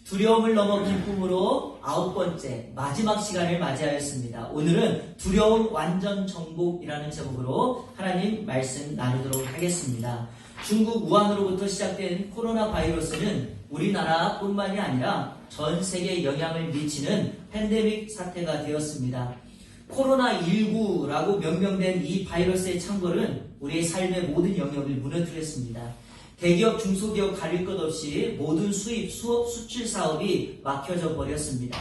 두려움을 넘어 기쁨으로 9번째 마지막 시간을 맞이하였습니다. 오늘은 두려움 완전 정복이라는 제목으로 하나님 말씀 나누도록 하겠습니다. 중국 우한으로부터 시작된 코로나 바이러스는 우리나라뿐만이 아니라 전 세계에 영향을 미치는 팬데믹 사태가 되었습니다. 코로나19라고 명명된 이 바이러스의 창궐은 우리의 삶의 모든 영역을 무너뜨렸습니다. 대기업, 중소기업 가릴 것 없이 모든 수입, 수업, 수출 사업이 막혀져 버렸습니다.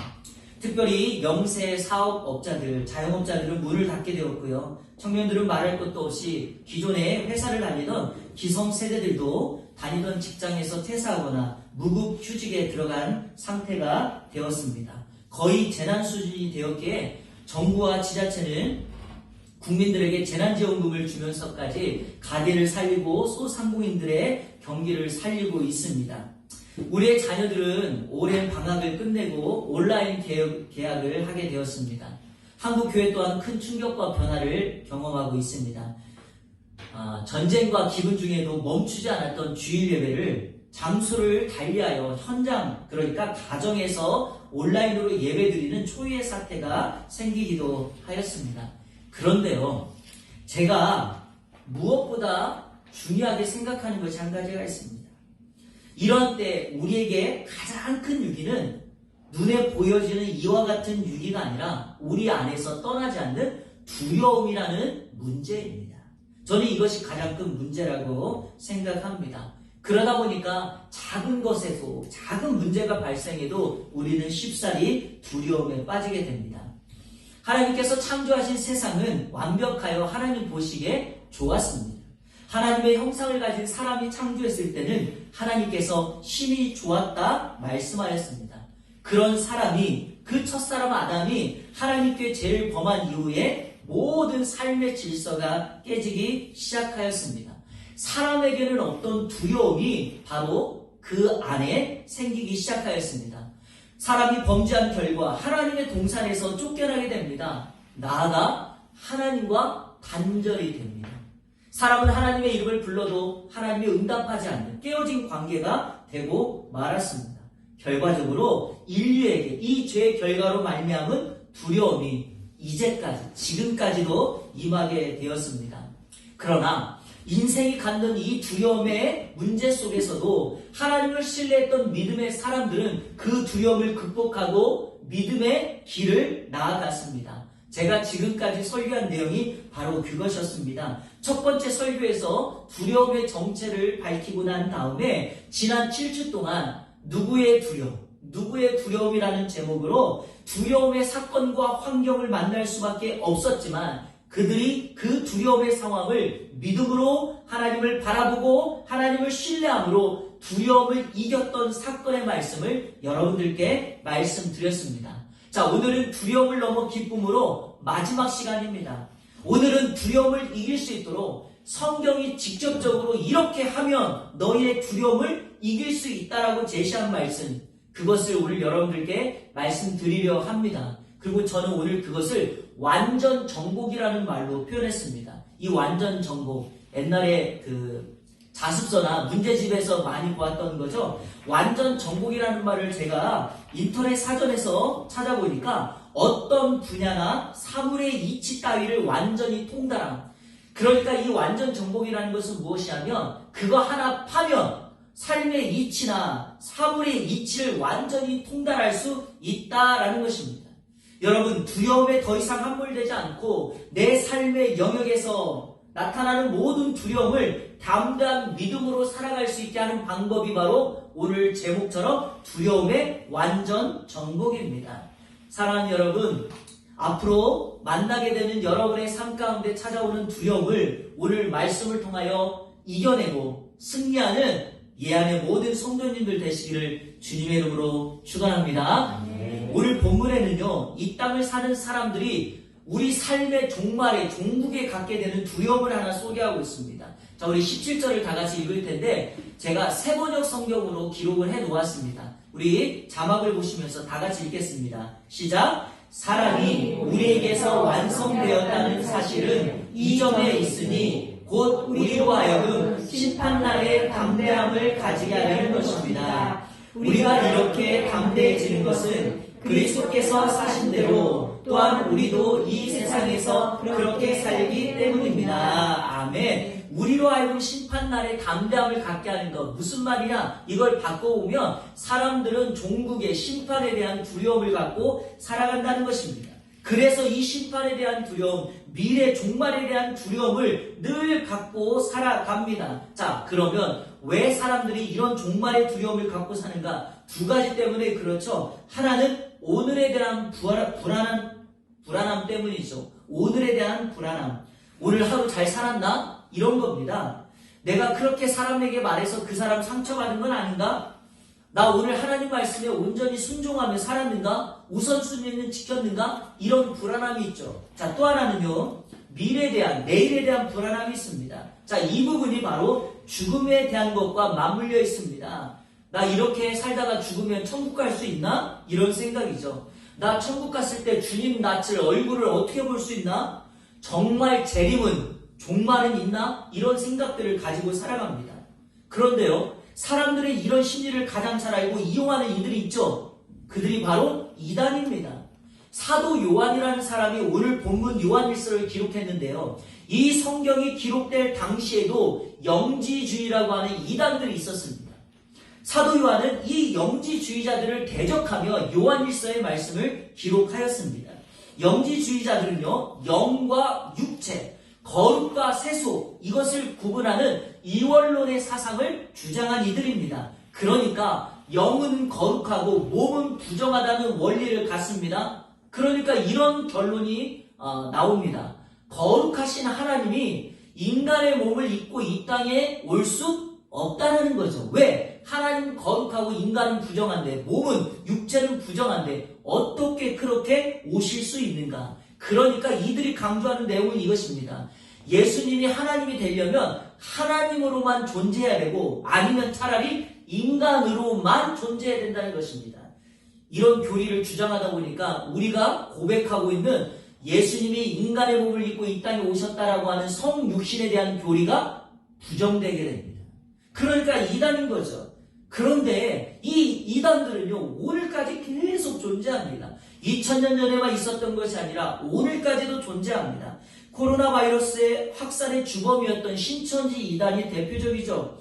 특별히 영세 사업업자들, 자영업자들은 문을 닫게 되었고요. 청년들은 말할 것도 없이 기존에 회사를 다니던 기성세대들도 다니던 직장에서 퇴사하거나 무급 휴직에 들어간 상태가 되었습니다. 거의 재난 수준이 되었기에 정부와 지자체는 국민들에게 재난지원금을 주면서까지 가게를 살리고 소상공인들의 경기를 살리고 있습니다. 우리의 자녀들은 오랜 방학을 끝내고 온라인 개학을 하게 되었습니다. 한국 교회 또한 큰 충격과 변화를 경험하고 있습니다. 전쟁과 기분 중에도 멈추지 않았던 주일 예배를 장소를 달리하여 현장, 그러니까 가정에서 온라인으로 예배드리는 초유의 사태가 생기기도 하였습니다. 그런데요, 제가 무엇보다 중요하게 생각하는 것이 한 가지가 있습니다. 이런 때 우리에게 가장 큰 위기는 눈에 보여지는 이와 같은 위기가 아니라 우리 안에서 떠나지 않는 두려움이라는 문제입니다. 저는 이것이 가장 큰 문제라고 생각합니다. 그러다 보니까 작은 것에도 작은 문제가 발생해도 우리는 쉽사리 두려움에 빠지게 됩니다. 하나님께서 창조하신 세상은 완벽하여 하나님 보시기에 좋았습니다. 하나님의 형상을 가진 사람이 창조했을 때는 하나님께서 심히 좋았다 말씀하였습니다. 그런 사람이, 그 첫사람 아담이 하나님께 죄를 범한 이후에 모든 삶의 질서가 깨지기 시작하였습니다. 사람에게는 없던 두려움이 바로 그 안에 생기기 시작하였습니다. 사람이 범죄한 결과 하나님의 동산에서 쫓겨나게 됩니다. 나아가 하나님과 단절이 됩니다. 사람은 하나님의 이름을 불러도 하나님이 응답하지 않는 깨어진 관계가 되고 말았습니다. 결과적으로 인류에게 이 죄의 결과로 말미암은 두려움이 이제까지, 지금까지도 임하게 되었습니다. 그러나 인생이 갖는 이 두려움의 문제 속에서도 하나님을 신뢰했던 믿음의 사람들은 그 두려움을 극복하고 믿음의 길을 나아갔습니다. 제가 지금까지 설교한 내용이 바로 그것이었습니다. 첫 번째 설교에서 두려움의 정체를 밝히고 난 다음에 지난 7주 동안 누구의 두려움이라는 제목으로 두려움의 사건과 환경을 만날 수밖에 없었지만 그들이 그 두려움의 상황을 믿음으로 하나님을 바라보고 하나님을 신뢰함으로 두려움을 이겼던 사건의 말씀을 여러분들께 말씀드렸습니다. 자, 오늘은 두려움을 넘어 기쁨으로 마지막 시간입니다. 오늘은 두려움을 이길 수 있도록 성경이 직접적으로 이렇게 하면 너희의 두려움을 이길 수 있다라고 제시한 말씀, 그것을 오늘 여러분들께 말씀드리려 합니다. 그리고 저는 오늘 그것을 완전 정복이라는 말로 표현했습니다. 이 완전 정복, 옛날에 자습서나 문제집에서 많이 보았던 거죠. 완전 정복이라는 말을 제가 인터넷 사전에서 찾아보니까 어떤 분야나 사물의 이치 따위를 완전히 통달함. 그러니까 이 완전 정복이라는 것은 무엇이냐면 그거 하나 파면 삶의 이치나 사물의 이치를 완전히 통달할 수 있다라는 것입니다. 여러분, 두려움에 더 이상 함몰되지 않고 내 삶의 영역에서 나타나는 모든 두려움을 담대한 믿음으로 살아갈 수 있게 하는 방법이 바로 오늘 제목처럼 두려움의 완전 정복입니다. 사랑하는 여러분, 앞으로 만나게 되는 여러분의 삶 가운데 찾아오는 두려움을 오늘 말씀을 통하여 이겨내고 승리하는 예안의 모든 성도님들 되시기를 주님의 이름으로 축원합니다. 오늘 본문에는요, 이 땅을 사는 사람들이 우리 삶의 종말에 종국에 갖게 되는 두려움을 하나 소개하고 있습니다. 자, 우리 17절을 다 같이 읽을 텐데 제가 세번역 성경으로 기록을 해 놓았습니다. 우리 자막을 보시면서 다 같이 읽겠습니다. 시작! 사랑이 우리에게서 완성되었다는 사실은 이 점에 있으니 곧 우리로 하여금 심판날의 담대함을 가지게 하려는 것입니다. 우리가 이렇게 담대해지는 것은 그리스도께서 사신 대로 또한 우리도 이 세상에서 그렇게 살기 때문입니다. 아멘. 우리로 하여금 심판날에 담대함을 갖게 하는 것, 무슨 말이냐? 이걸 바꿔보면 사람들은 종국의 심판에 대한 두려움을 갖고 살아간다는 것입니다. 그래서 이 심판에 대한 두려움, 미래 종말에 대한 두려움을 늘 갖고 살아갑니다. 자, 그러면 왜 사람들이 이런 종말의 두려움을 갖고 사는가? 두 가지 때문에 그렇죠. 하나는 오늘에 대한 불안함 때문이죠. 오늘에 대한 불안함. 오늘 하루 잘 살았나? 이런 겁니다. 내가 그렇게 사람에게 말해서 그 사람 상처받은 건 아닌가? 나 오늘 하나님 말씀에 온전히 순종하며 살았는가? 우선순위는 지켰는가? 이런 불안함이 있죠. 자, 또 하나는요. 미래에 대한, 내일에 대한 불안함이 있습니다. 자, 이 부분이 바로 죽음에 대한 것과 맞물려 있습니다. 나 이렇게 살다가 죽으면 천국 갈 수 있나? 이런 생각이죠. 나 천국 갔을 때 주님 낯을 얼굴을 어떻게 볼 수 있나? 정말 재림은 종말은 있나? 이런 생각들을 가지고 살아갑니다. 그런데요, 사람들의 이런 심리를 가장 잘 알고 이용하는 이들이 있죠. 그들이 바로 이단입니다. 사도 요한이라는 사람이 오늘 본문 요한일서를 기록했는데요. 이 성경이 기록될 당시에도 영지주의라고 하는 이단들이 있었습니다. 사도 요한은 이 영지주의자들을 대적하며 요한일서의 말씀을 기록하였습니다. 영지주의자들은요, 영과 육체, 거룩과 세속, 이것을 구분하는 이원론의 사상을 주장한 이들입니다. 그러니까 영은 거룩하고 몸은 부정하다는 원리를 갖습니다. 그러니까 이런 결론이 나옵니다. 거룩하신 하나님이 인간의 몸을 입고 이 땅에 올 수 없다는 거죠. 왜? 하나님은 거룩하고 인간은 부정한데, 몸은, 육체는 부정한데 어떻게 그렇게 오실 수 있는가? 그러니까 이들이 강조하는 내용은 이것입니다. 예수님이 하나님이 되려면 하나님으로만 존재해야 되고, 아니면 차라리 인간으로만 존재해야 된다는 것입니다. 이런 교리를 주장하다 보니까 우리가 고백하고 있는 예수님이 인간의 몸을 입고 이 땅에 오셨다라고 하는 성육신에 대한 교리가 부정되게 됩니다. 그러니까 이단인 거죠. 그런데 이 이단들은요, 오늘까지 계속 존재합니다. 2000년 전에만 있었던 것이 아니라 오늘까지도 존재합니다. 코로나 바이러스의 확산의 주범이었던 신천지 이단이 대표적이죠.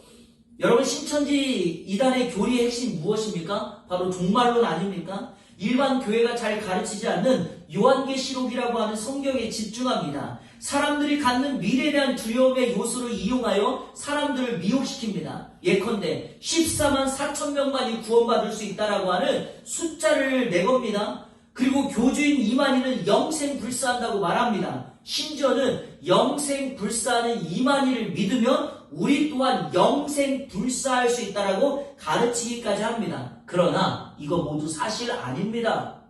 여러분, 신천지 이단의 교리의 핵심이 무엇입니까? 바로 종말론 아닙니까? 일반 교회가 잘 가르치지 않는 요한계시록이라고 하는 성경에 집중합니다. 사람들이 갖는 미래에 대한 두려움의 요소를 이용하여 사람들을 미혹시킵니다. 예컨대 14만 4천 명만이 구원받을 수 있다라고 하는 숫자를 내겁니다. 그리고 교주인 이만희는 영생불사한다고 말합니다. 심지어는 영생불사하는 이만희를 믿으면 우리 또한 영생불사할 수 있다라고 가르치기까지 합니다. 그러나 이거 모두 사실 아닙니다.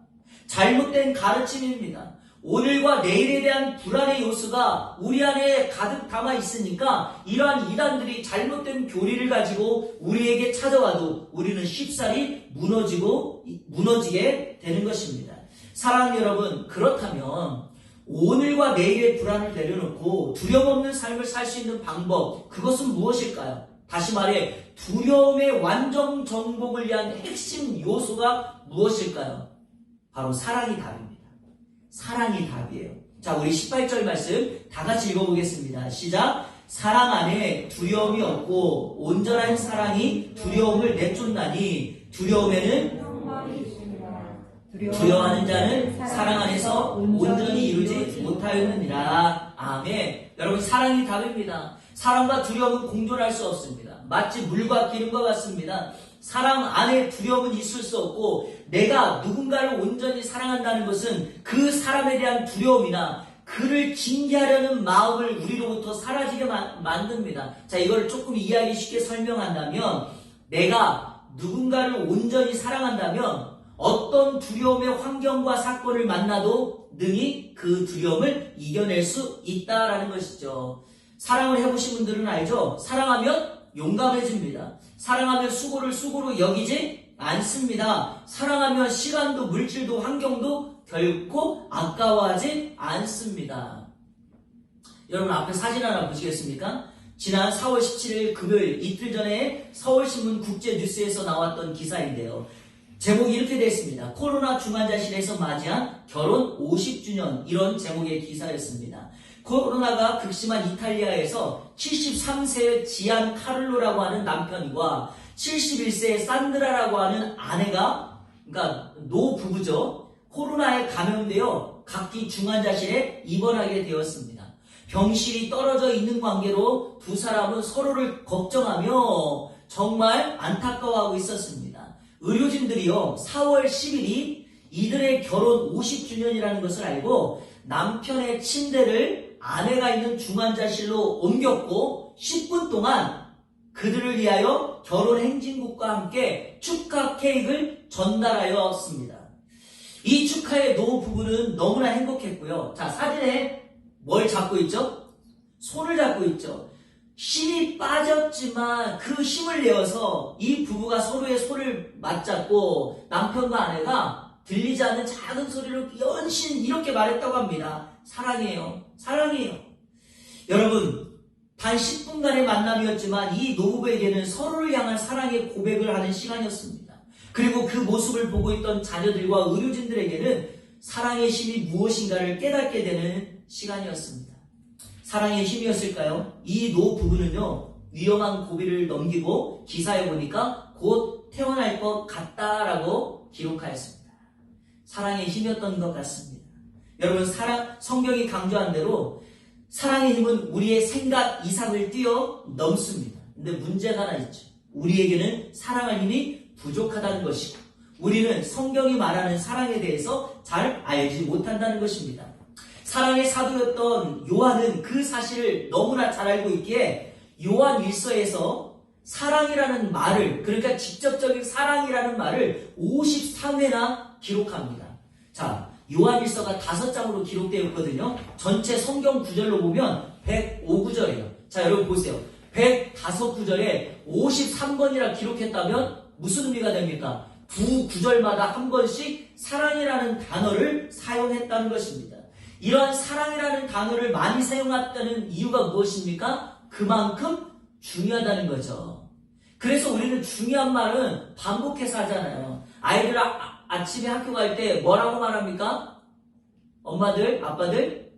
잘못된 가르침입니다. 오늘과 내일에 대한 불안의 요소가 우리 안에 가득 담아 있으니까 이러한 이단들이 잘못된 교리를 가지고 우리에게 찾아와도 우리는 쉽사리 무너지게 되는 것입니다. 사랑하는 여러분, 그렇다면 오늘과 내일의 불안을 내려놓고 두려움 없는 삶을 살 수 있는 방법, 그것은 무엇일까요? 다시 말해, 두려움의 완전 정복을 위한 핵심 요소가 무엇일까요? 바로 사랑이 답입니다. 사랑이 답이에요. 자, 우리 18절 말씀 다 같이 읽어보겠습니다. 시작! 사랑 안에 두려움이 없고 온전한 사랑이 두려움을 내쫓나니 두려움에는 두려워하는 자는 사랑 안에서 온전히 이루지 못하였느니라. 아멘. 여러분, 사랑이 답입니다. 사랑과 두려움은 공존할 수 없습니다. 마치 물과 기름과 같습니다. 사랑 안에 두려움은 있을 수 없고, 내가 누군가를 온전히 사랑한다는 것은 그 사람에 대한 두려움이나 그를 징계하려는 마음을 우리로부터 사라지게 만듭니다. 자, 이걸 조금 이해하기 쉽게 설명한다면, 내가 누군가를 온전히 사랑한다면 어떤 두려움의 환경과 사건을 만나도 능히 그 두려움을 이겨낼 수 있다라는 것이죠. 사랑을 해보신 분들은 알죠? 사랑하면 용감해집니다. 사랑하면 수고를 수고로 여기지 않습니다. 사랑하면 시간도 물질도 환경도 결코 아까워하지 않습니다. 여러분, 앞에 사진 하나 보시겠습니까? 지난 4월 17일 금요일 이틀 전에 서울신문 국제뉴스에서 나왔던 기사인데요. 제목이 이렇게 되어 있습니다. 코로나 중환자실에서 맞이한 결혼 50주년, 이런 제목의 기사였습니다. 코로나가 극심한 이탈리아에서 73세의 지안 카를로라고 하는 남편과 71세의 산드라라고 하는 아내가, 그러니까 노부부죠. 코로나에 감염되어 각기 중환자실에 입원하게 되었습니다. 병실이 떨어져 있는 관계로 두 사람은 서로를 걱정하며 정말 안타까워하고 있었습니다. 의료진들이요, 4월 10일이 이들의 결혼 50주년이라는 것을 알고 남편의 침대를 아내가 있는 중환자실로 옮겼고 10분 동안 그들을 위하여 결혼 행진곡과 함께 축하 케이크를 전달하였습니다. 이 축하에 노부부는 너무나 행복했고요. 자, 사진에 뭘 잡고 있죠? 손을 잡고 있죠. 힘이 빠졌지만 그 힘을 내어서 이 부부가 서로의 손을 맞잡고 남편과 아내가 들리지 않는 작은 소리로 연신 이렇게 말했다고 합니다. 사랑해요. 사랑해요. 여러분, 단 10분간의 만남이었지만 이 노부부에게는 서로를 향한 사랑의 고백을 하는 시간이었습니다. 그리고 그 모습을 보고 있던 자녀들과 의료진들에게는 사랑의 힘이 무엇인가를 깨닫게 되는 시간이었습니다. 사랑의 힘이었을까요? 이 노부부는요, 위험한 고비를 넘기고 기사에 보니까 곧 태어날 것 같다라고 기록하였습니다. 사랑의 힘이었던 것 같습니다. 여러분, 성경이 강조한 대로 사랑의 힘은 우리의 생각 이상을 뛰어넘습니다. 근데 문제가 하나 있죠. 우리에게는 사랑할 힘이 부족하다는 것이고 우리는 성경이 말하는 사랑에 대해서 잘 알지 못한다는 것입니다. 사랑의 사도였던 요한은 그 사실을 너무나 잘 알고 있기에 요한 1서에서 사랑이라는 말을, 그러니까 직접적인 사랑이라는 말을 53회나 기록합니다. 자, 요한 1서가 5장으로 기록되어 있거든요. 전체 성경 구절로 보면 105구절이에요. 자, 여러분 보세요. 105구절에 53번이라 기록했다면 무슨 의미가 됩니까? 두 구절마다 한 번씩 사랑이라는 단어를 사용했다는 것입니다. 이러한 사랑이라는 단어를 많이 사용했다는 이유가 무엇입니까? 그만큼 중요하다는 거죠. 그래서 우리는 중요한 말은 반복해서 하잖아요. 아이들 아침에 학교 갈 때 뭐라고 말합니까? 엄마들, 아빠들,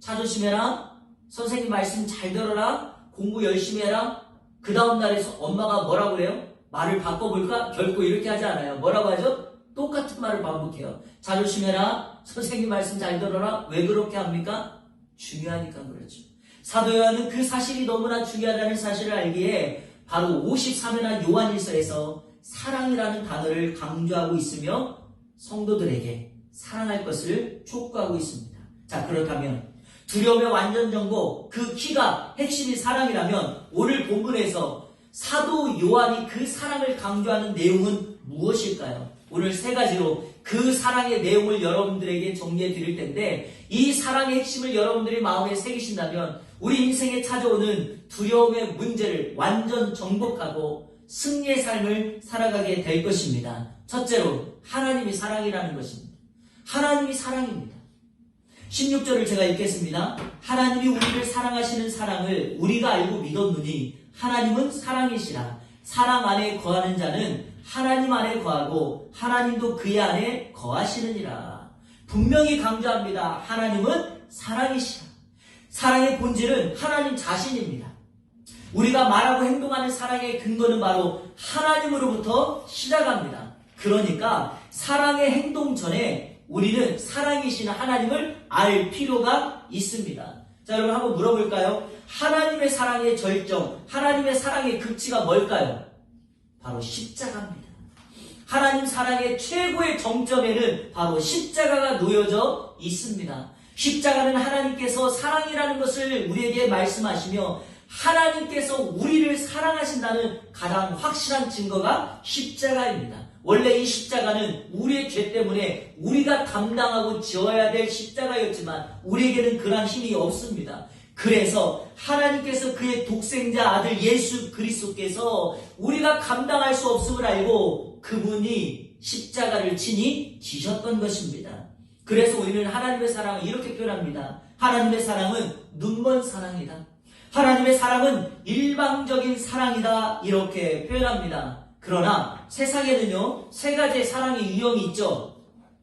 차 조심해라. 선생님 말씀 잘 들어라. 공부 열심히 해라. 그 다음 날에 엄마가 뭐라고 해요? 말을 바꿔볼까? 결코 이렇게 하지 않아요. 뭐라고 하죠? 똑같은 말을 반복해요. 자, 조심해라. 선생님 말씀 잘 들어라. 왜 그렇게 합니까? 중요하니까 그렇죠. 사도 요한은 그 사실이 너무나 중요하다는 사실을 알기에 바로 53회나 요한일서에서 사랑이라는 단어를 강조하고 있으며 성도들에게 사랑할 것을 촉구하고 있습니다. 자, 그렇다면 두려움의 완전 정복, 그 키가 핵심이 사랑이라면 오늘 본문에서 사도 요한이 그 사랑을 강조하는 내용은 무엇일까요? 오늘 3가지로 그 사랑의 내용을 여러분들에게 정리해 드릴 텐데 이 사랑의 핵심을 여러분들이 마음에 새기신다면 우리 인생에 찾아오는 두려움의 문제를 완전 정복하고 승리의 삶을 살아가게 될 것입니다. 첫째로 하나님이 사랑이라는 것입니다. 하나님이 사랑입니다. 16절을 제가 읽겠습니다. 하나님이 우리를 사랑하시는 사랑을 우리가 알고 믿었느니 하나님은 사랑이시라. 사랑 안에 거하는 자는 하나님 안에 거하고 하나님도 그의 안에 거하시느니라. 분명히 강조합니다. 하나님은 사랑이시라. 사랑의 본질은 하나님 자신입니다. 우리가 말하고 행동하는 사랑의 근거는 바로 하나님으로부터 시작합니다. 그러니까 사랑의 행동 전에 우리는 사랑이신 하나님을 알 필요가 있습니다. 자, 여러분 한번 물어볼까요? 하나님의 사랑의 절정, 하나님의 사랑의 극치가 뭘까요? 바로 십자가입니다. 하나님 사랑의 최고의 정점에는 바로 십자가가 놓여져 있습니다. 십자가는 하나님께서 사랑이라는 것을 우리에게 말씀하시며 하나님께서 우리를 사랑하신다는 가장 확실한 증거가 십자가입니다. 원래 이 십자가는 우리의 죄 때문에 우리가 담당하고 지어야 될 십자가였지만 우리에게는 그런 힘이 없습니다. 그래서 하나님께서 그의 독생자 아들 예수 그리스도께서 우리가 감당할 수 없음을 알고 그분이 십자가를 친히 지셨던 것입니다. 그래서 우리는 하나님의 사랑을 이렇게 표현합니다. 하나님의 사랑은 눈먼 사랑이다. 하나님의 사랑은 일방적인 사랑이다 이렇게 표현합니다. 그러나 세상에는요 세 가지의 사랑의 유형이 있죠.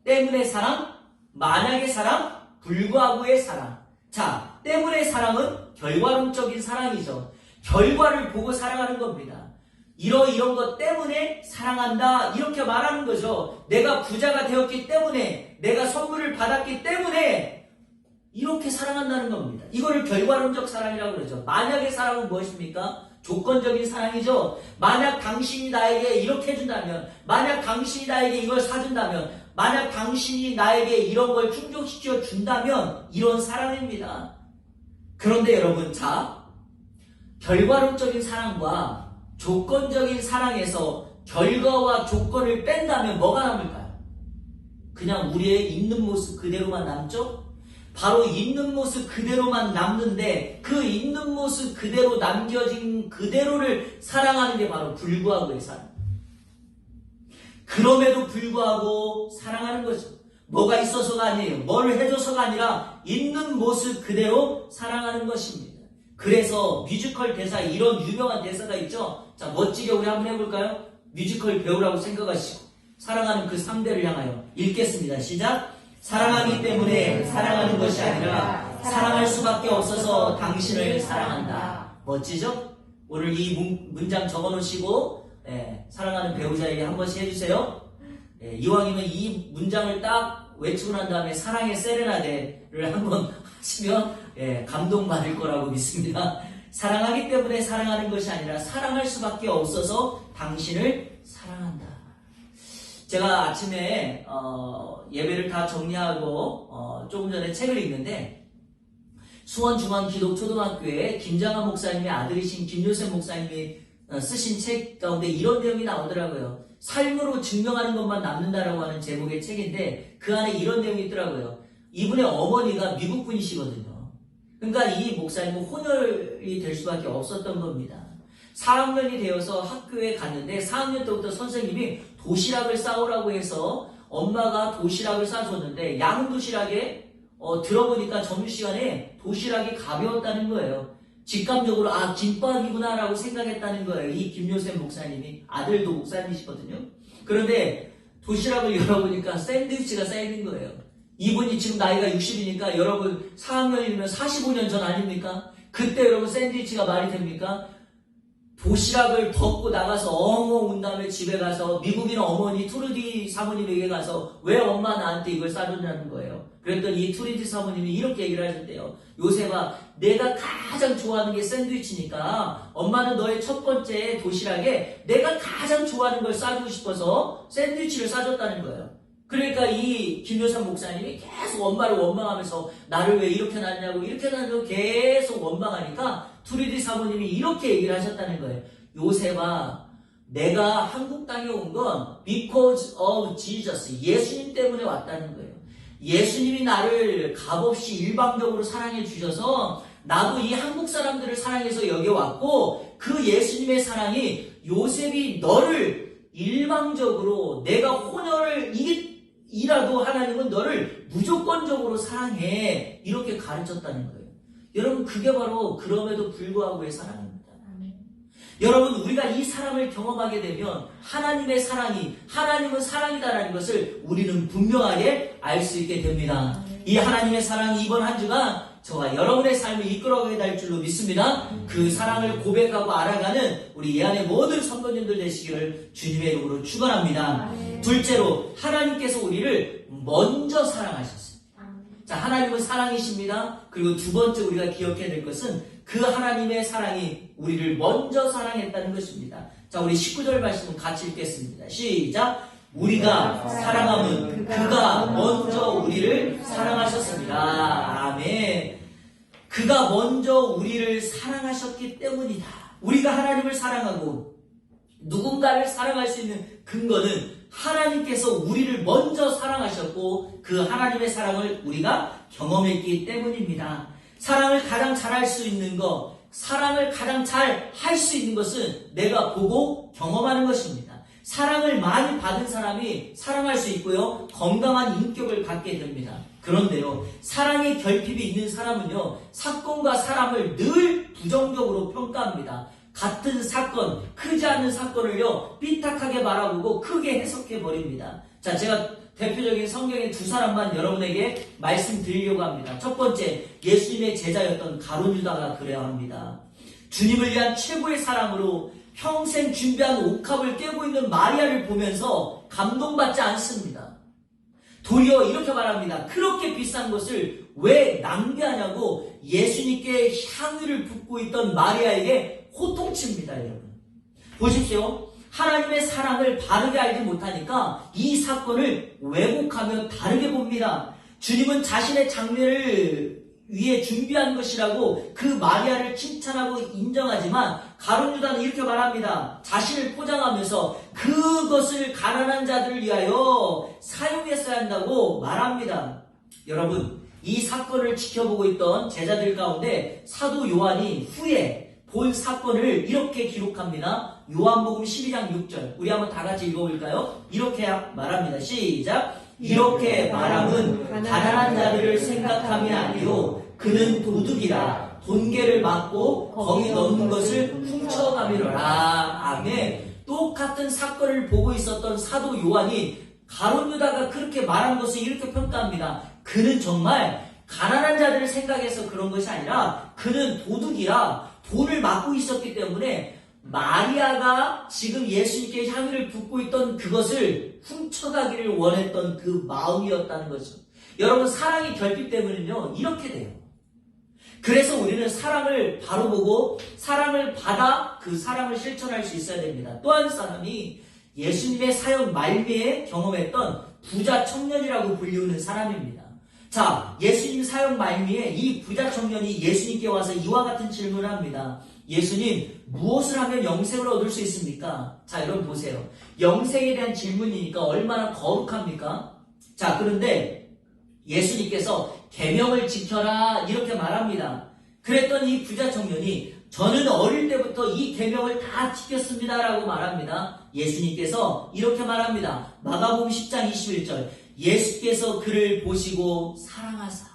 때문에 사랑, 만약의 사랑, 불구하고의 사랑. 자, 때문에 사랑은 결과론적인 사랑이죠. 결과를 보고 사랑하는 겁니다. 이런 것 때문에 사랑한다 이렇게 말하는 거죠. 내가 부자가 되었기 때문에, 내가 선물을 받았기 때문에 이렇게 사랑한다는 겁니다. 이거를 결과론적 사랑이라고 그러죠. 만약의 사랑은 무엇입니까? 조건적인 사랑이죠. 만약 당신이 나에게 이렇게 해준다면, 만약 당신이 나에게 이걸 사준다면, 만약 당신이 나에게 이런 걸 충족시켜 준다면 이런 사랑입니다. 그런데 여러분, 자, 결과론적인 사랑과 조건적인 사랑에서 결과와 조건을 뺀다면 뭐가 남을까요? 그냥 우리의 있는 모습 그대로만 남죠? 바로 있는 모습 그대로만 남는데 그 있는 모습 그대로 남겨진 그대로를 사랑하는 게 바로 불구하고의 사랑. 그럼에도 불구하고 사랑하는 거죠. 뭐가 있어서가 아니에요. 뭘 해줘서가 아니라 있는 모습 그대로 사랑하는 것입니다. 그래서 뮤지컬 대사 이런 유명한 대사가 있죠. 자, 멋지게 우리 한번 해볼까요? 뮤지컬 배우라고 생각하시고 사랑하는 그 상대를 향하여 읽겠습니다. 시작! 사랑하기 때문에 사랑하는 것이 아니라 사랑할 수밖에 없어서 당신을 사랑한다. 멋지죠? 오늘 이 문장 적어놓으시고 사랑하는 배우자에게 한 번씩 해주세요. 이왕이면 이 문장을 딱 외치고 난 다음에 사랑의 세레나데를 한번 하시면 감동받을 거라고 믿습니다. 사랑하기 때문에 사랑하는 것이 아니라 사랑할 수밖에 없어서 당신을 사랑한다. 제가 아침에 예배를 다 정리하고 조금 전에 책을 읽는데 수원중앙기독초등학교에 김장한 목사님의 아들이신 김요셉 목사님이 쓰신 책 가운데 이런 내용이 나오더라고요. 삶으로 증명하는 것만 남는다라고 하는 제목의 책인데 그 안에 이런 내용이 있더라고요. 이분의 어머니가 미국 분이시거든요. 그러니까 이 목사님은 혼혈이 될 수밖에 없었던 겁니다. 4학년이 되어서 학교에 갔는데 4학년 때부터 선생님이 도시락을 싸오라고 해서 엄마가 도시락을 싸줬는데 양은 도시락에 들어보니까 점심시간에 도시락이 가벼웠다는 거예요. 직감적으로 김밥이구나 라고 생각했다는 거예요. 이 김요셉 목사님이. 아들도 목사님이시거든요. 그런데 도시락을 열어보니까 샌드위치가 쌓여있는 거예요. 이분이 지금 나이가 60이니까 여러분 4학년이면 45년 전 아닙니까? 그때 여러분 샌드위치가 말이 됩니까? 도시락을 덮고 나가서 엉엉 운 다음에 집에 가서 미국인 어머니 투르디 사모님에게 가서 왜 엄마 나한테 이걸 싸줬냐는 거예요. 그랬더니 이 투르디 사모님이 이렇게 얘기를 하셨대요. 요셉아, 내가 가장 좋아하는 게 샌드위치니까 엄마는 너의 첫 번째 도시락에 내가 가장 좋아하는 걸 싸주고 싶어서 샌드위치를 싸줬다는 거예요. 그러니까 이 김요셉 목사님이 계속 엄마를 원망하면서 나를 왜 이렇게 낳냐고 이렇게 낳냐고 계속 원망하니까 투리디 사모님이 이렇게 얘기를 하셨다는 거예요. 요셉아, 내가 한국 땅에 온 건 because of Jesus, 예수님 때문에 왔다는 거예요. 예수님이 나를 값없이 일방적으로 사랑해 주셔서 나도 이 한국 사람들을 사랑해서 여기 왔고 그 예수님의 사랑이 요셉이 너를 일방적으로 내가 혼혈을 이라도 하나님은 너를 무조건적으로 사랑해 이렇게 가르쳤다는 거예요. 여러분 그게 바로 그럼에도 불구하고의 사랑입니다. 여러분 우리가 이 사랑을 경험하게 되면 하나님의 사랑이 하나님은 사랑이다라는 것을 우리는 분명하게 알 수 있게 됩니다. 이 하나님의 사랑이 이번 한 주간 저와 여러분의 삶을 이끌어가게 될 줄로 믿습니다. 그 사랑을 고백하고 알아가는 우리 예안의 모든 성도님들 되시기를 주님의 이름으로 축원합니다. 둘째로 하나님께서 우리를 먼저 사랑하셨습니다. 자, 하나님은 사랑이십니다. 그리고 두 번째 우리가 기억해야 될 것은 그 하나님의 사랑이 우리를 먼저 사랑했다는 것입니다. 자, 우리 19절 말씀을 같이 읽겠습니다. 시작! 우리가 사랑함은 그가 먼저 우리를 사랑하셨습니다. 아멘. 그가 먼저 우리를 사랑하셨기 때문이다. 우리가 하나님을 사랑하고 누군가를 사랑할 수 있는 근거는 하나님께서 우리를 먼저 사랑하셨고 그 하나님의 사랑을 우리가 경험했기 때문입니다. 사랑을 가장 잘할 수 있는 것, 사랑을 가장 잘 할 수 있는 것은 내가 보고 경험하는 것입니다. 사랑을 많이 받은 사람이 사랑할 수 있고요. 건강한 인격을 갖게 됩니다. 그런데요, 사랑의 결핍이 있는 사람은요, 사건과 사람을 늘 부정적으로 평가합니다. 같은 사건, 크지 않은 사건을요, 삐딱하게 바라보고 크게 해석해버립니다. 자, 제가 대표적인 성경의 두 사람만 여러분에게 말씀드리려고 합니다. 첫 번째, 예수님의 제자였던 가룟 유다가 그래야 합니다. 주님을 위한 최고의 사랑으로 평생 준비한 옥합을 깨고 있는 마리아를 보면서 감동받지 않습니다. 도리어 이렇게 말합니다. 그렇게 비싼 것을 왜 낭비하냐고 예수님께 향유를 붓고 있던 마리아에게 호통칩니다, 여러분. 보십시오. 하나님의 사랑을 바르게 알지 못하니까 이 사건을 왜곡하며 다르게 봅니다. 주님은 자신의 장례를 위해 준비한 것이라고 그 마리아를 칭찬하고 인정하지만 가룟 유다는 이렇게 말합니다. 자신을 포장하면서 그것을 가난한 자들을 위하여 사용했어야 한다고 말합니다. 여러분, 이 사건을 지켜보고 있던 제자들 가운데 사도 요한이 후에 본 사건을 이렇게 기록합니다. 요한복음 12장 6절. 우리 한번 다 같이 읽어볼까요? 이렇게 말합니다. 시작. 이렇게 말함은 가난한 자들을 생각함이 아니요 그는 도둑이라 돈계를 맞고 거기 넣는 것을 훔쳐가미로라. 아멘. 똑같은 사건을 보고 있었던 사도 요한이 가룟 유다가 그렇게 말한 것을 이렇게 평가합니다. 그는 정말 가난한 자들을 생각해서 그런 것이 아니라 그는 도둑이라 돈을 막고 있었기 때문에 마리아가 지금 예수님께 향유를 붓고 있던 그것을 훔쳐가기를 원했던 그 마음이었다는 거죠. 여러분, 사랑의 결핍 때문에는요, 이렇게 돼요. 그래서 우리는 사랑을 바로 보고 사랑을 받아 그 사랑을 실천할 수 있어야 됩니다. 또 한 사람이 예수님의 사역 말미에 경험했던 부자 청년이라고 불리우는 사람입니다. 자, 예수님 사역 말미에 이 부자 청년이 예수님께 와서 이와 같은 질문을 합니다. 예수님, 무엇을 하면 영생을 얻을 수 있습니까? 자, 여러분 보세요. 영생에 대한 질문이니까 얼마나 거룩합니까? 자, 그런데 예수님께서 계명을 지켜라 이렇게 말합니다. 그랬더니 이 부자 청년이 저는 어릴 때부터 이 계명을 다 지켰습니다 라고 말합니다. 예수님께서 이렇게 말합니다. 마가복음 10장 21절. 예수께서 그를 보시고 사랑하사.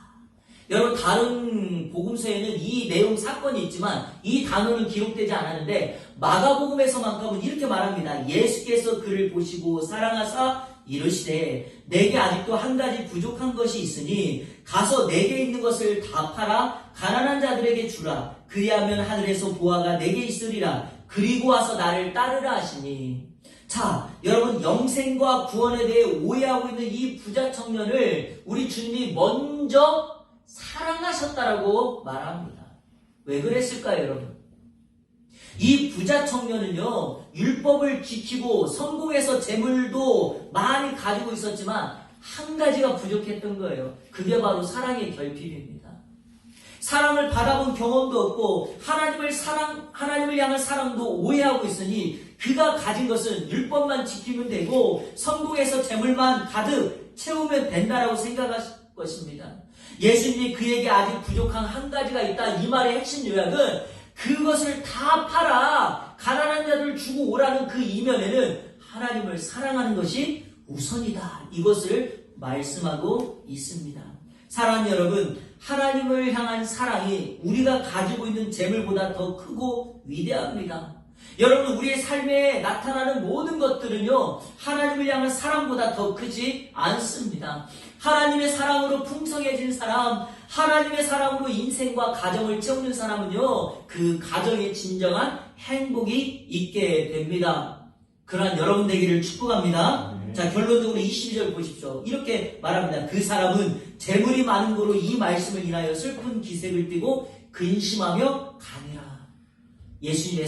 여러분, 다른 복음서에는 이 내용 사건이 있지만 이 단어는 기록되지 않았는데 마가복음에서만큼은 이렇게 말합니다. 예수께서 그를 보시고 사랑하사 이르시되 내게 아직도 한 가지 부족한 것이 있으니 가서 내게 있는 것을 다 팔아 가난한 자들에게 주라. 그리하면 하늘에서 보화가 내게 있으리라. 그리고 와서 나를 따르라 하시니. 자, 여러분, 영생과 구원에 대해 오해하고 있는 이 부자 청년을 우리 주님이 먼저 사랑하셨다라고 말합니다. 왜 그랬을까요, 여러분? 이 부자 청년은요, 율법을 지키고 성공해서 재물도 많이 가지고 있었지만 한 가지가 부족했던 거예요. 그게 바로 사랑의 결핍입니다. 사랑을 받아본 경험도 없고 하나님을 향한 사랑도 오해하고 있으니 그가 가진 것은 율법만 지키면 되고 성공해서 재물만 가득 채우면 된다라고 생각할 것입니다. 예수님이 그에게 아직 부족한 한 가지가 있다. 이 말의 핵심 요약은 그것을 다 팔아 가난한 자들을 주고 오라는 그 이면에는 하나님을 사랑하는 것이 우선이다. 이것을 말씀하고 있습니다. 사랑하는 여러분, 하나님을 향한 사랑이 우리가 가지고 있는 재물보다 더 크고 위대합니다. 여러분, 우리의 삶에 나타나는 모든 것들은요, 하나님을 향한 사랑보다 더 크지 않습니다. 하나님의 사랑으로 풍성해진 사람, 하나님의 사랑으로 인생과 가정을 채우는 사람은요, 그 가정에 진정한 행복이 있게 됩니다. 그러한 여러분 되기를 축복합니다. 자, 결론적으로 22절 보십시오. 이렇게 말합니다. 그 사람은 재물이 많은 거로 이 말씀을 인하여 슬픈 기색을 띠고 근심하며 가니라. 예수님의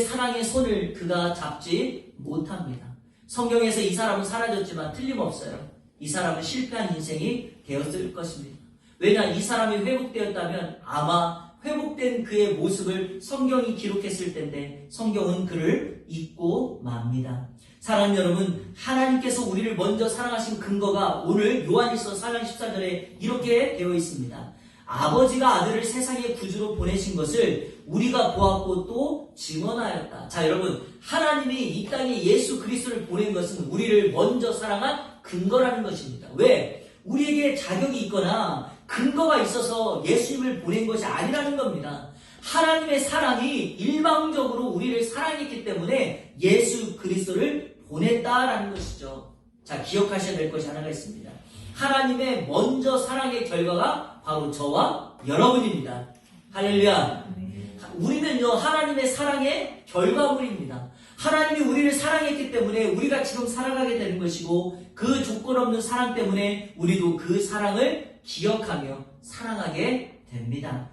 사랑의 손을 그가 잡지 못합니다. 성경에서 이 사람은 사라졌지만 틀림없어요. 이 사람은 실패한 인생이 되었을 것입니다. 왜냐, 이 사람이 회복되었다면 아마 회복된 그의 모습을 성경이 기록했을 텐데 성경은 그를 잊고 맙니다. 사랑하는 여러분, 하나님께서 우리를 먼저 사랑하신 근거가 오늘 요한일서 4장 14절에 이렇게 되어 있습니다. 아버지가 아들을 세상의 구주로 보내신 것을 우리가 보았고 또 증언하였다. 자, 여러분, 하나님이 이 땅에 예수 그리스도를 보낸 것은 우리를 먼저 사랑한 근거라는 것입니다. 왜? 우리에게 자격이 있거나 근거가 있어서 예수님을 보낸 것이 아니라는 겁니다. 하나님의 사랑이 일방적으로 우리를 사랑했기 때문에 예수 그리스도를 보냈다라는 것이죠. 자, 기억하셔야 될 것이 하나가 있습니다. 하나님의 먼저 사랑의 결과가 바로 저와 여러분입니다. 할렐루야. 우리는요, 하나님의 사랑의 결과물입니다. 하나님이 우리를 사랑했기 때문에 우리가 지금 살아가게 되는 것이고, 그 조건 없는 사랑 때문에 우리도 그 사랑을 기억하며 사랑하게 됩니다.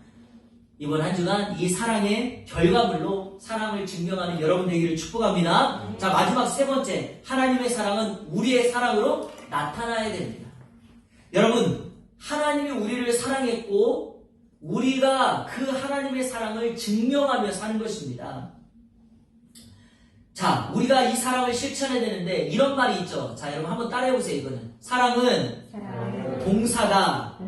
이번 한 주간 이 사랑의 결과물로 사랑을 증명하는 여러분 되기를 축복합니다. 자, 마지막 세 번째, 하나님의 사랑은 우리의 사랑으로 나타나야 됩니다. 여러분, 하나님이 우리를 사랑했고 우리가 그 하나님의 사랑을 증명하며 사는 것입니다. 자, 우리가 이 사랑을 실천해야 되는데 이런 말이 있죠. 자, 여러분 한번 따라해보세요. 이거는 사랑은 동사다.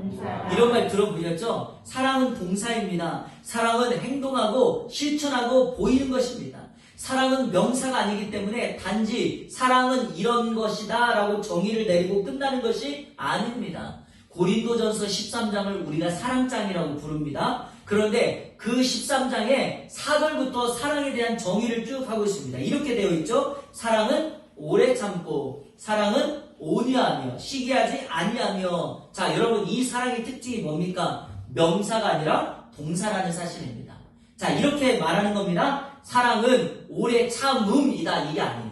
이런 말 들어보셨죠? 사랑은 동사입니다. 사랑은 행동하고 실천하고 보이는 것입니다. 사랑은 명사가 아니기 때문에 단지 사랑은 이런 것이다 라고 정의를 내리고 끝나는 것이 아닙니다. 고린도전서 13장을 우리가 사랑장이라고 부릅니다. 그런데 그 13장에 4절부터 사랑에 대한 정의를 쭉 하고 있습니다. 이렇게 되어 있죠. 사랑은 오래 참고, 사랑은 온유하며, 시기하지 아니하며. 자, 여러분, 이 사랑의 특징이 뭡니까? 명사가 아니라 동사라는 사실입니다. 자, 이렇게 말하는 겁니다. 사랑은 오래 참음이다, 이게 아니에요.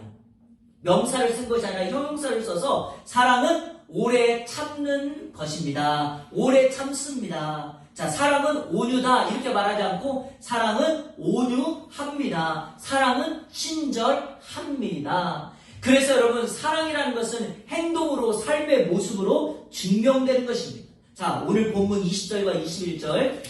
명사를 쓴 것이 아니라 형용사를 써서 사랑은 오래 참는 것입니다. 오래 참습니다. 자, 사랑은 온유다 이렇게 말하지 않고 사랑은 온유합니다. 사랑은 친절합니다. 그래서 여러분, 사랑이라는 것은 행동으로, 삶의 모습으로 증명되는 것입니다. 자, 오늘 본문 20절과 21절,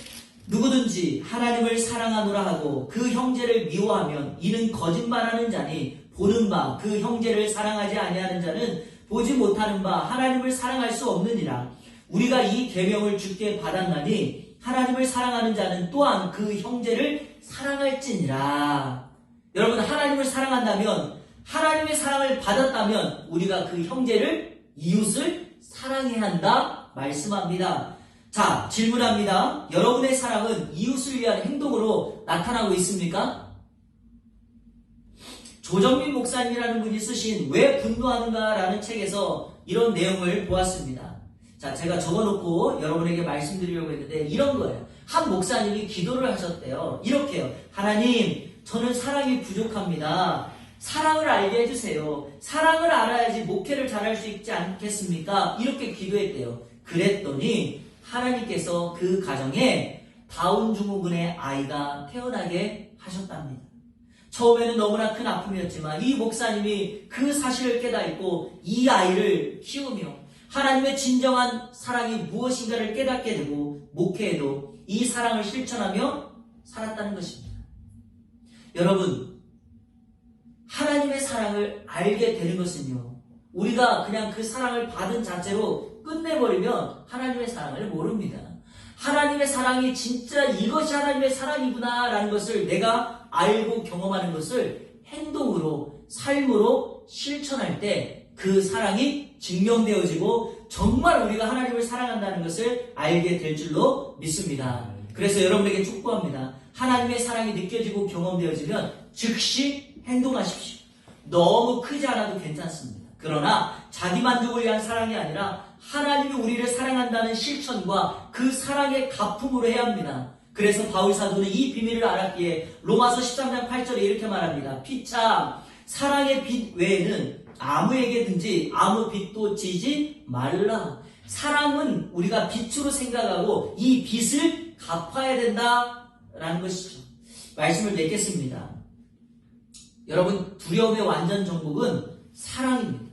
누구든지 하나님을 사랑하노라 하고 그 형제를 미워하면 이는 거짓말하는 자니, 보는 바 그 형제를 사랑하지 아니하는 자는 보지 못하는 바 하나님을 사랑할 수 없느니라. 우리가 이 계명을 주께 받았나니 하나님을 사랑하는 자는 또한 그 형제를 사랑할지니라. 여러분, 하나님을 사랑한다면, 하나님의 사랑을 받았다면 우리가 그 형제를, 이웃을 사랑해야 한다 말씀합니다. 자, 질문합니다. 여러분의 사랑은 이웃을 위한 행동으로 나타나고 있습니까? 조정민 목사님이라는 분이 쓰신 왜 분노하는가 라는 책에서 이런 내용을 보았습니다. 자, 제가 적어놓고 여러분에게 말씀드리려고 했는데 이런 거예요. 한 목사님이 기도를 하셨대요. 이렇게요. 하나님, 저는 사랑이 부족합니다. 사랑을 알게 해주세요. 사랑을 알아야지 목회를 잘할 수 있지 않겠습니까? 이렇게 기도했대요. 그랬더니 하나님께서 그 가정에 다운 증후군의 아이가 태어나게 하셨답니다. 처음에는 너무나 큰 아픔이었지만 이 목사님이 그 사실을 깨닫고 이 아이를 키우며 하나님의 진정한 사랑이 무엇인가를 깨닫게 되고 목회에도 이 사랑을 실천하며 살았다는 것입니다. 여러분, 하나님의 사랑을 알게 되는 것은요, 우리가 그냥 그 사랑을 받은 자체로 끝내버리면 하나님의 사랑을 모릅니다. 하나님의 사랑이 진짜 이것이 하나님의 사랑이구나 라는 것을 내가 알고 경험하는 것을 행동으로, 삶으로 실천할 때 그 사랑이 증명되어지고 정말 우리가 하나님을 사랑한다는 것을 알게 될 줄로 믿습니다. 그래서 여러분에게 축복합니다. 하나님의 사랑이 느껴지고 경험되어지면 즉시 행동하십시오. 너무 크지 않아도 괜찮습니다. 그러나 자기 만족을 위한 사랑이 아니라 하나님이 우리를 사랑한다는 실천과 그 사랑의 가품으로 해야 합니다. 그래서 바울 사도는 이 비밀을 알았기에 로마서 13장 8절에 이렇게 말합니다. 피차 사랑의 빛 외에는 아무에게든지 아무 빛도 지지 말라. 사랑은 우리가 빛으로 생각하고 이 빛을 갚아야 된다라는 것이죠. 말씀을 맺겠습니다. 여러분, 두려움의 완전 정복은 사랑입니다.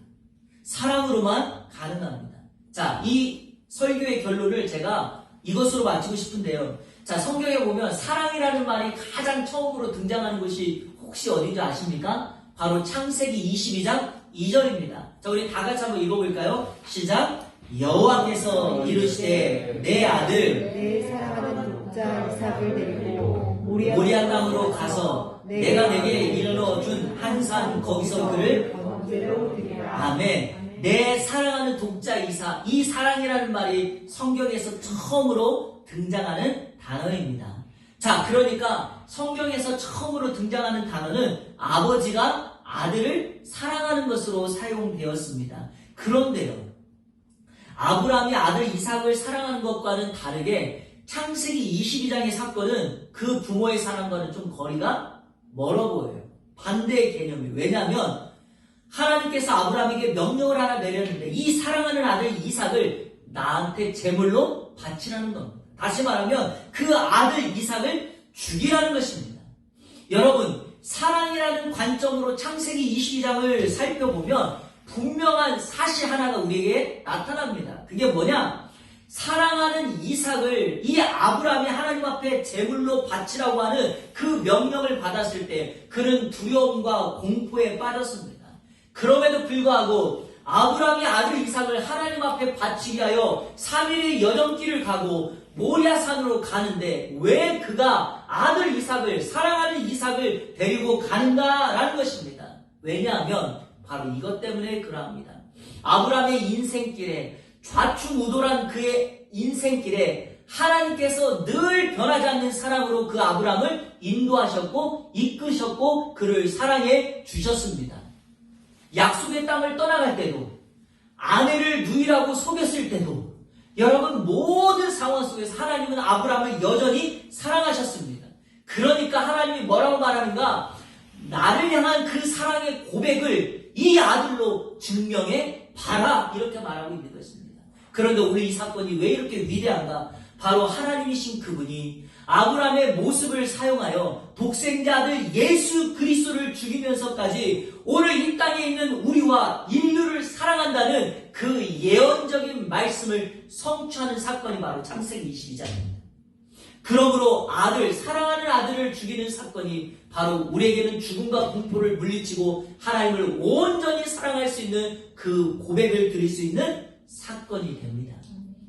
사랑으로만 가능합니다. 자, 이 설교의 결론을 제가 이것으로 마치고 싶은데요. 자, 성경에 보면 사랑이라는 말이 가장 처음으로 등장하는 곳이 혹시 어딘지 아십니까? 바로 창세기 22장 2절입니다. 자, 우리 다 같이 한번 읽어볼까요? 시작! 여호와께서 이르시되 내 아들 내 사랑하는 독자 이삭을 데리고 모리아 땅으로 가서 내가 내게 일러준 한 산 거기서 그를 번제로 드리라. 아멘. 내 사랑하는 독자 이삭, 이 사랑이라는 말이 성경에서 처음으로 등장하는 단어입니다. 자, 그러니까 성경에서 처음으로 등장하는 단어는 아버지가 아들을 사랑하는 것으로 사용되었습니다. 그런데요, 아브라함이 아들 이삭을 사랑하는 것과는 다르게 창세기 22장의 사건은 그 부모의 사랑과는 좀 거리가 멀어 보여요. 반대의 개념이에요. 왜냐하면 하나님께서 아브라함에게 명령을 하나 내렸는데 이 사랑하는 아들 이삭을 나한테 제물로 바치라는 겁니다. 다시 말하면 그 아들 이삭을 죽이라는 것입니다. 여러분, 사랑이라는 관점으로 창세기 22장을 살펴보면 분명한 사실 하나가 우리에게 나타납니다. 그게 뭐냐? 사랑하는 이삭을 이 아브라함이 하나님 앞에 제물로 바치라고 하는 그 명령을 받았을 때 그는 두려움과 공포에 빠졌습니다. 그럼에도 불구하고 아브라함이 아들 이삭을 하나님 앞에 바치기 위하여 3일의 여정길을 가고 모리아산으로 가는데 왜 그가 아들 이삭을, 사랑하는 이삭을 데리고 가는가라는 것입니다. 왜냐하면 바로 이것 때문에 그러합니다. 아브라함의 인생길에, 좌충우돌한 그의 인생길에 하나님께서 늘 변하지 않는 사랑으로 그 아브라함을 인도하셨고 이끄셨고 그를 사랑해 주셨습니다. 약속의 땅을 떠나갈 때도, 아내를 누이라고 속였을 때도, 여러분 모든 상황 속에서 하나님은 아브라함을 여전히 사랑하셨습니다. 그러니까 하나님이 뭐라고 말하는가? 나를 향한 그 사랑의 고백을 이 아들로 증명해 봐라, 이렇게 말하고 있는 것입니다. 그런데 오늘 이 사건이 왜 이렇게 위대한가? 바로 하나님이신 그분이 아브라함의 모습을 사용하여 독생자 아들 예수 그리스도를 죽이면서까지 오늘 이 땅에 있는 우리와 인류를 사랑한다는 그 예언적인 말씀을 성취하는 사건이 바로 창세기 22장입니다. 그러므로 사랑하는 아들을 죽이는 사건이 바로 우리에게는 죽음과 공포를 물리치고 하나님을 온전히 사랑할 수 있는 그 고백을 드릴 수 있는 사건이 됩니다.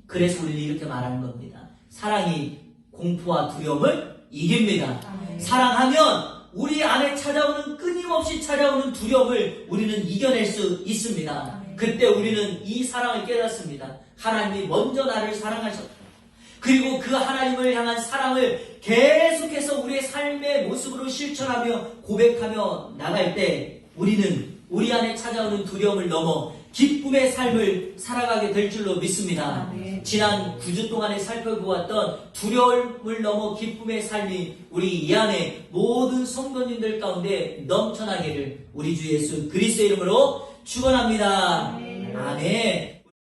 그래서 우리는 이렇게 말하는 겁니다. 사랑이 공포와 두려움을 이깁니다. 사랑하면 우리 안에 찾아오는, 끊임없이 찾아오는 두려움을 우리는 이겨낼 수 있습니다. 그때 우리는 이 사랑을 깨닫습니다. 하나님이 먼저 나를 사랑하셨다. 그리고 그 하나님을 향한 사랑을 계속해서 우리의 삶의 모습으로 실천하며 고백하며 나갈 때 우리는 우리 안에 찾아오는 두려움을 넘어 기쁨의 삶을 살아가게 될 줄로 믿습니다. 지난 9주 동안에 살펴보았던 두려움을 넘어 기쁨의 삶이 우리 이 안에 모든 성도님들 가운데 넘쳐나기를 우리 주 예수 그리스도의 이름으로 축원합니다. 아멘.